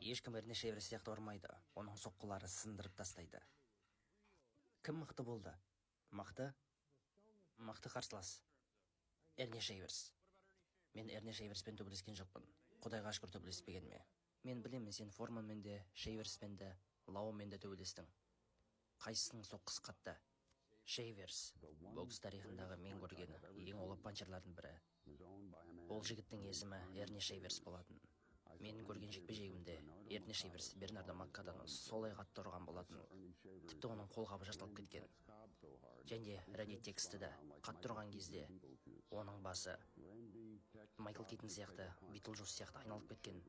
Ешкім Эрни Шейверс сияқты ұрмайды, оның соққылары сындырып тастайды. Кім мықты болды? Мықты қарсылас. Эрни Шейверс. Мен Эрни Шейверспен төбелескен жоқпын. Құдайға шүкір төбелеспегеніме. Мен білемін, сен Форманмен де, Шейверспен де, Лаумен де төбелестің. Қайсысының соққысы қатты? Шейверс. Бокс тарихындағы мен көрген ең олап панчерлардың бірі. Ол жігіттің есімі Эрни Шейверс болатын. Мен көрген жекпе-жегімде Эрни Шейверс Бернардо Маккадан солай қатты ұрған болатын. Тіпті оның қолғабы жыртылып кеткен. Және Рэнди Тексті де қатты ұрған кезде оның басы Майкл Китон сияқты, Битлджус сияқты айналып кеткен.